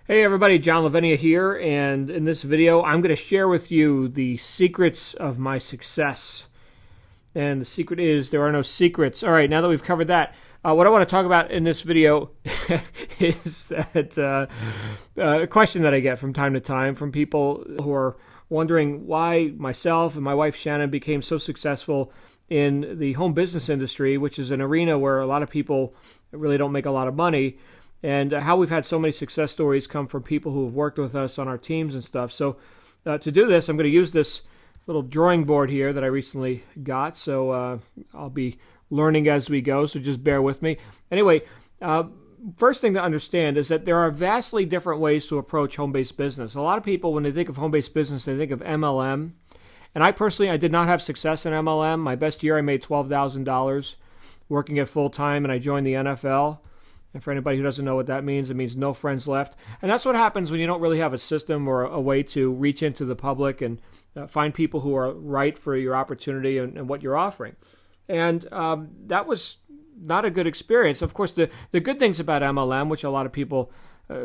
Hey everybody, John Lavenia here, and in this video I'm going to share with you the secrets of my success. And the secret is there are no secrets. All right, now that we've covered that, what I want to talk about in this video is that a question that I get from time to time from people who are wondering why myself and my wife Shannon became so successful in the home business industry, which is an arena where a lot of people really don't make a lot of money. And how we've had so many success stories come from people who have worked with us on our teams and stuff. So to do this, I'm going to use this little drawing board here that I recently got. So I'll be learning as we go, so just bear with me. Anyway, first thing to understand is that there are vastly different ways to approach home-based business. A lot of people, when they think of home-based business, they think of MLM. And I did not have success in MLM. My best year, I made $12,000 working at full-time, and I joined the NFL. And for anybody who doesn't know what that means, it means no friends left. And that's what happens when you don't really have a system or a way to reach into the public and find people who are right for your opportunity and what you're offering. And that was not a good experience. Of course, the good things about MLM, which a lot of people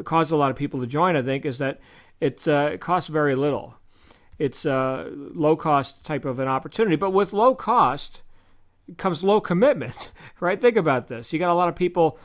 cause a lot of people to join, I think, is that it costs very little. It's a low-cost type of an opportunity. But with low cost comes low commitment, right? Think about this. You got a lot of people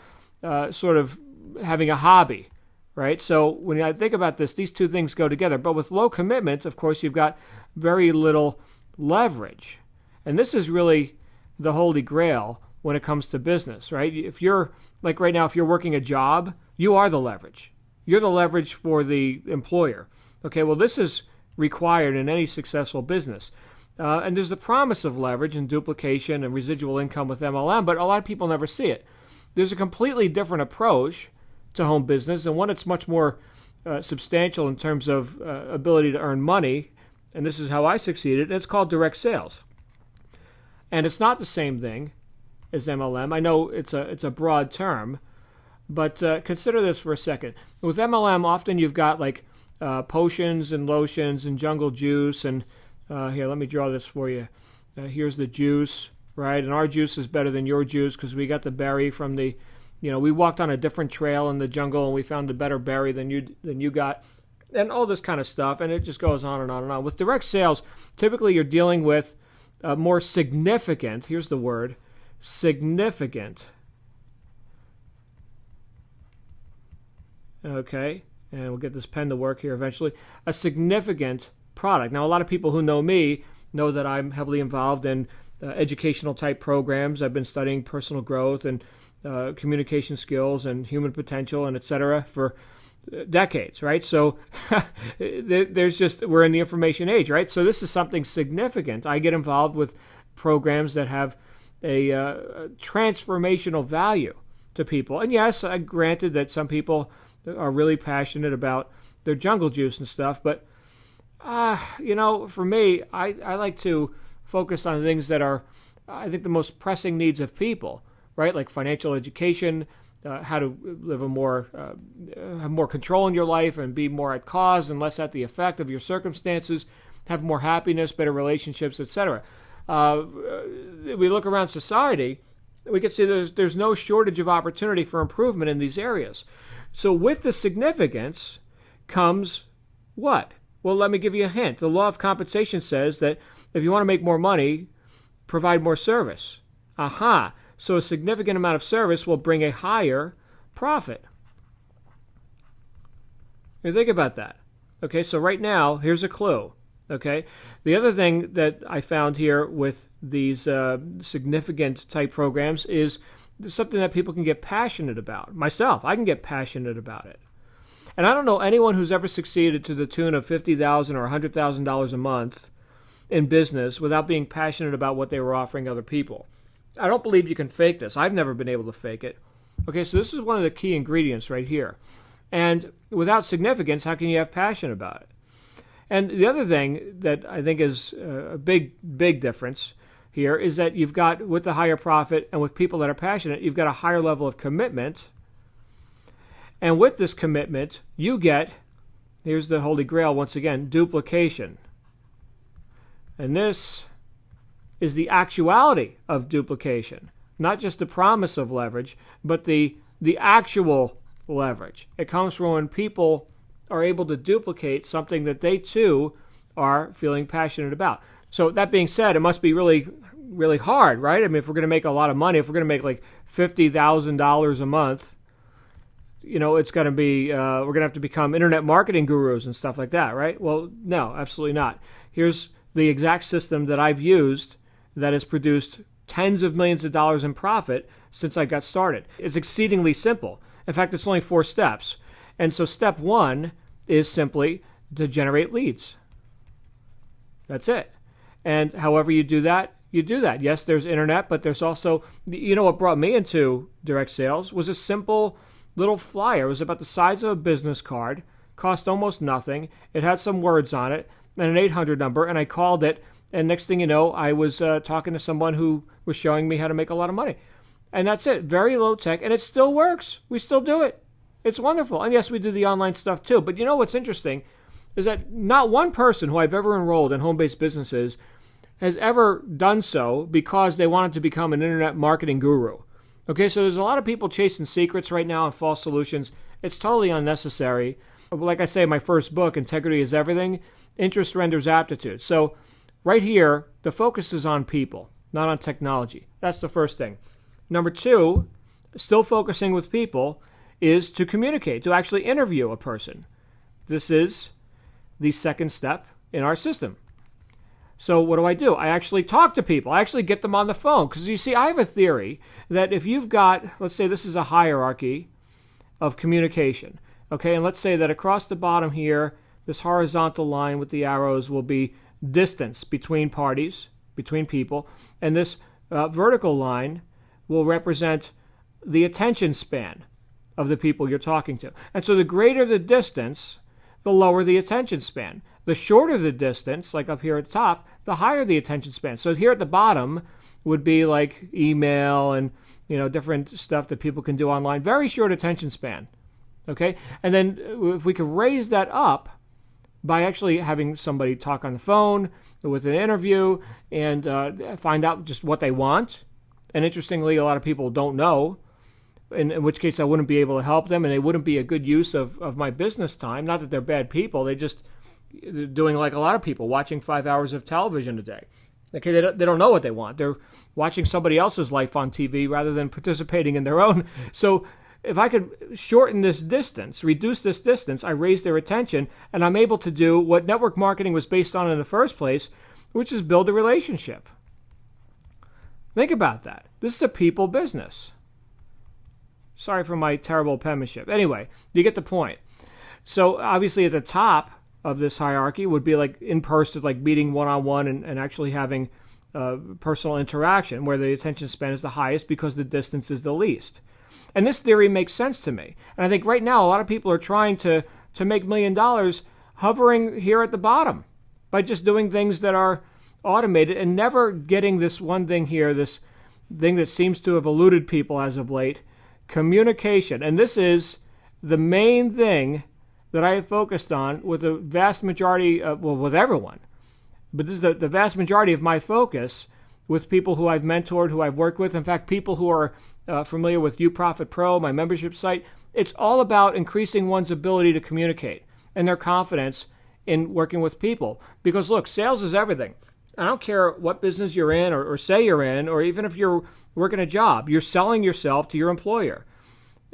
sort of having a hobby, right? So when I think about this, these two things go together. But with low commitment, of course, you've got very little leverage. And this is really the holy grail when it comes to business, right? If you're, like right now, if you're working a job, you are the leverage. You're the leverage for the employer. Okay, well, this is required in any successful business. And there's the promise of leverage and duplication and residual income with MLM, but a lot of people never see it. There's a completely different approach to home business, and one that's much more substantial in terms of ability to earn money, and this is how I succeeded. It's called direct sales. And it's not the same thing as MLM. I know it's a broad term, but consider this for a second. With MLM, often you've got like potions and lotions and jungle juice, and here, let me draw this for you. Here's the juice. Right, and our juice is better than your juice because we got the berry from the, we walked on a different trail in the jungle and we found a better berry than you got, and all this kind of stuff, and it just goes on and on and on. With direct sales, typically you're dealing with more significant, here's the word, significant. Okay, and we'll get this pen to work here eventually. A significant product. Now, a lot of people who know me know that I'm heavily involved in educational type programs. I've been studying personal growth and communication skills and human potential and et cetera for decades, right? So we're in the information age, right? So this is something significant. I get involved with programs that have a transformational value to people. And yes, I granted that some people are really passionate about their jungle juice and stuff, but for me, I like to focus on things that are, I think, the most pressing needs of people, right? Like financial education, how to live have more control in your life and be more at cause and less at the effect of your circumstances, have more happiness, better relationships, etc. We look around society, we can see there's no shortage of opportunity for improvement in these areas. So with the significance comes what? Well, let me give you a hint. The law of compensation says that if you want to make more money, provide more service. Aha. So a significant amount of service will bring a higher profit. Now think about that. Okay, so right now, here's a clue. Okay, the other thing that I found here with these significant type programs is something that people can get passionate about. Myself, I can get passionate about it. And I don't know anyone who's ever succeeded to the tune of $50,000 or $100,000 a month in business without being passionate about what they were offering other people. I don't believe you can fake this. I've never been able to fake it. Okay, so this is one of the key ingredients right here. And without significance, how can you have passion about it? And the other thing that I think is a big difference here is that you've got, with the higher profit and with people that are passionate, you've got a higher level of commitment. And with this commitment, you get, here's the Holy Grail once again, duplication. And this is the actuality of duplication, not just the promise of leverage, but the actual leverage. It comes from when people are able to duplicate something that they too are feeling passionate about. So that being said, it must be really, really hard, right? I mean, if we're going to make a lot of money, if we're going to make like $50,000 a month, it's going to be, we're going to have to become internet marketing gurus and stuff like that, right? Well, no, absolutely not. Here's the exact system that I've used that has produced tens of millions of dollars in profit since I got started. It's exceedingly simple. In fact, it's only 4 steps. And so step 1 is simply to generate leads. That's it. And however you do that, you do that. Yes, there's internet, but there's also, what brought me into direct sales was a simple little flyer. It was about the size of a business card, cost almost nothing. It had some words on it and an 800 number, and I called it. And next thing you know, I was talking to someone who was showing me how to make a lot of money. And that's it. Very low tech, and it still works. We still do it. It's wonderful. And yes, we do the online stuff too. But what's interesting is that not one person who I've ever enrolled in home-based businesses has ever done so because they wanted to become an internet marketing guru. Okay, so there's a lot of people chasing secrets right now and false solutions. It's totally unnecessary. Like I say in my first book, Integrity is Everything, Interest Renders Aptitude. So right here, the focus is on people, not on technology. That's the first thing. Number 2, still focusing with people, is to communicate, to actually interview a person. This is the second step in our system. So what do? I actually talk to people. I actually get them on the phone. Because you see, I have a theory that if you've got, let's say this is a hierarchy of communication, okay, and let's say that across the bottom here, this horizontal line with the arrows will be distance between parties, between people, and this vertical line will represent the attention span of the people you're talking to. And so the greater the distance, the lower the attention span. The shorter the distance, like up here at the top, the higher the attention span. So here at the bottom would be like email and different stuff that people can do online. Very short attention span. Okay? And then if we could raise that up by actually having somebody talk on the phone with an interview and find out just what they want. And interestingly, a lot of people don't know, in which case I wouldn't be able to help them, and they wouldn't be a good use of my business time. Not that they're bad people. They're doing like a lot of people, watching 5 hours of television a day. Okay, they don't know what they want. They're watching somebody else's life on TV rather than participating in their own. So if I could shorten this distance, reduce this distance, I raise their attention, and I'm able to do what network marketing was based on in the first place, which is build a relationship. Think about that. This is a people business. Sorry for my terrible penmanship. Anyway, you get the point. So obviously at the top of this hierarchy would be like in person, like meeting one-on-one and actually having personal interaction, where the attention span is the highest because the distance is the least. And this theory makes sense to me. And I think right now a lot of people are trying to make $1 million hovering here at the bottom by just doing things that are automated and never getting this one thing here, this thing that seems to have eluded people as of late, communication. And this is the main thing that I have focused on with the vast majority, with everyone. But this is the vast majority of my focus with people who I've mentored, who I've worked with. In fact, people who are familiar with UProfit Pro, my membership site. It's all about increasing one's ability to communicate and their confidence in working with people. Because look, sales is everything. I don't care what business you're in or say you're in, or even if you're working a job, you're selling yourself to your employer.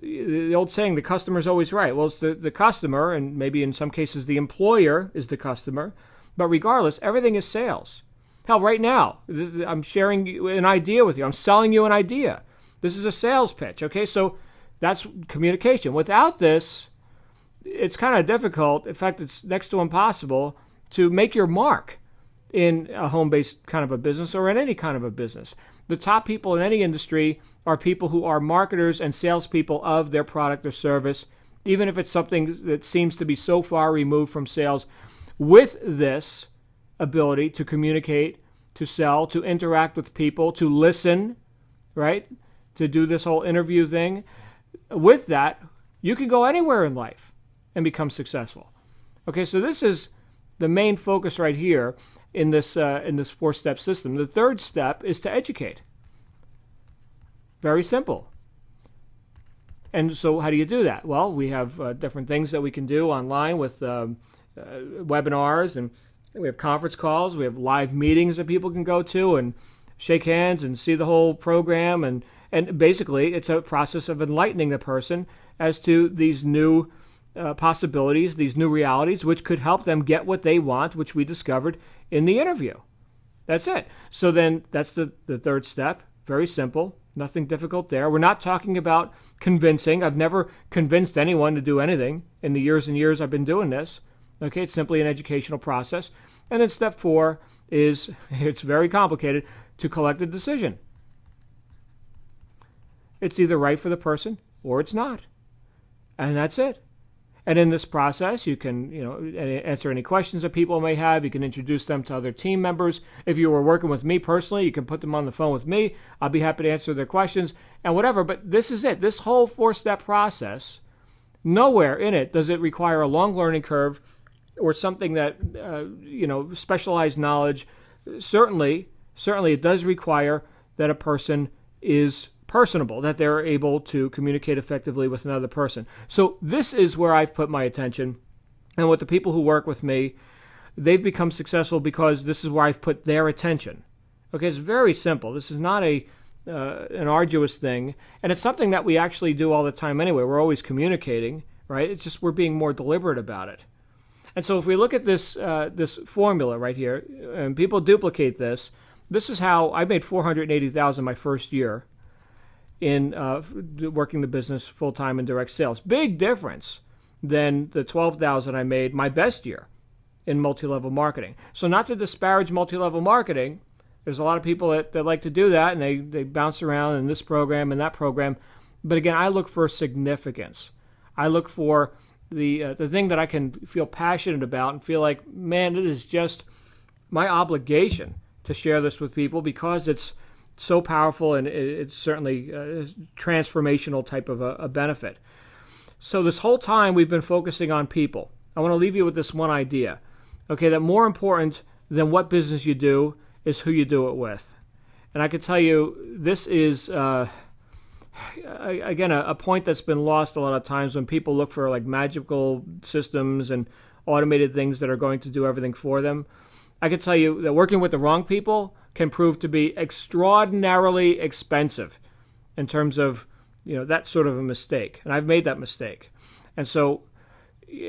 The old saying, the customer's always right. Well, it's the customer, and maybe in some cases the employer is the customer. But regardless, everything is sales. Hell, right now, I'm sharing an idea with you. I'm selling you an idea. This is a sales pitch, okay? So that's communication. Without this, it's kind of difficult. In fact, it's next to impossible to make your mark in a home-based kind of a business or in any kind of a business. The top people in any industry are people who are marketers and salespeople of their product or service, even if it's something that seems to be so far removed from sales. With this ability to communicate, to sell, to interact with people, to listen, right? To do this whole interview thing. With that, you can go anywhere in life and become successful. Okay, so this is the main focus right here in this 4-step system. The third step is to educate. Very simple. And so how do you do that? Well, we have different things that we can do online with webinars, and we have conference calls. We have live meetings that people can go to and shake hands and see the whole program. And basically, it's a process of enlightening the person as to these new possibilities, these new realities, which could help them get what they want, which we discovered in the interview. That's it. So then that's the third step. Very simple. Nothing difficult there. We're not talking about convincing. I've never convinced anyone to do anything in the years and years I've been doing this. Okay, it's simply an educational process. And then step 4 is, it's very complicated, to collect a decision. It's either right for the person or it's not. And that's it. And in this process, you can, answer any questions that people may have. You can introduce them to other team members. If you were working with me personally, you can put them on the phone with me. I'll be happy to answer their questions and whatever. But this is it. This whole 4-step process, nowhere in it does it require a long learning curve or something that, specialized knowledge. Certainly it does require that a person is personable, that they're able to communicate effectively with another person. So this is where I've put my attention. And with the people who work with me, they've become successful because this is where I've put their attention. Okay, it's very simple. This is not an arduous thing. And it's something that we actually do all the time anyway. We're always communicating, right? It's just we're being more deliberate about it. And so if we look at this formula right here, and people duplicate this, this is how I made $480,000 my first year in working the business full-time in direct sales. Big difference than the $12,000 I made my best year in multi-level marketing. So not to disparage multi-level marketing, there's a lot of people that like to do that, and they bounce around in this program and that program. But again, I look for significance. I look for the thing that I can feel passionate about and feel like, man, it is just my obligation to share this with people because it's so powerful, and it's certainly a transformational type of a benefit. So this whole time we've been focusing on people. I want to leave you with this one idea, okay, that more important than what business you do is who you do it with. And I can tell you this is, again, a point that's been lost a lot of times when people look for like magical systems and automated things that are going to do everything for them. I can tell you that working with the wrong people can prove to be extraordinarily expensive in terms of, that sort of a mistake. And I've made that mistake. And so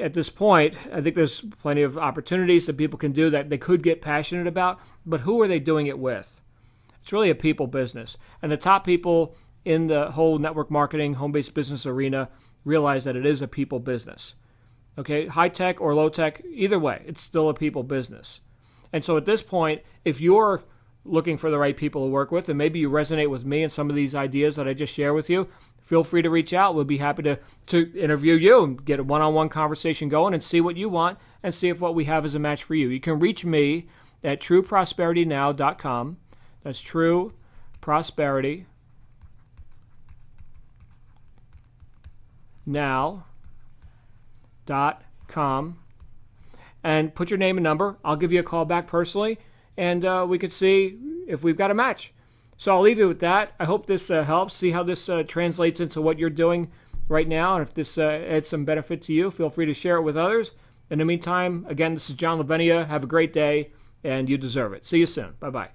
at this point, I think there's plenty of opportunities that people can do that they could get passionate about, but who are they doing it with? It's really a people business. And the top people in the whole network marketing, home-based business arena realize that it is a people business. Okay, high tech or low tech, either way, it's still a people business. And so at this point, if you're looking for the right people to work with, and maybe you resonate with me and some of these ideas that I just share with you, feel free to reach out. We'll be happy to interview you and get a one-on-one conversation going and see what you want and see if what we have is a match for you. You can reach me at trueprosperitynow.com. That's trueprosperitynow.com. And put your name and number. I'll give you a call back personally, and we could see if we've got a match. So I'll leave you with that. I hope this helps. See how this translates into what you're doing right now. And if this adds some benefit to you, feel free to share it with others. In the meantime, again, this is John Lavenia. Have a great day, and you deserve it. See you soon. Bye-bye.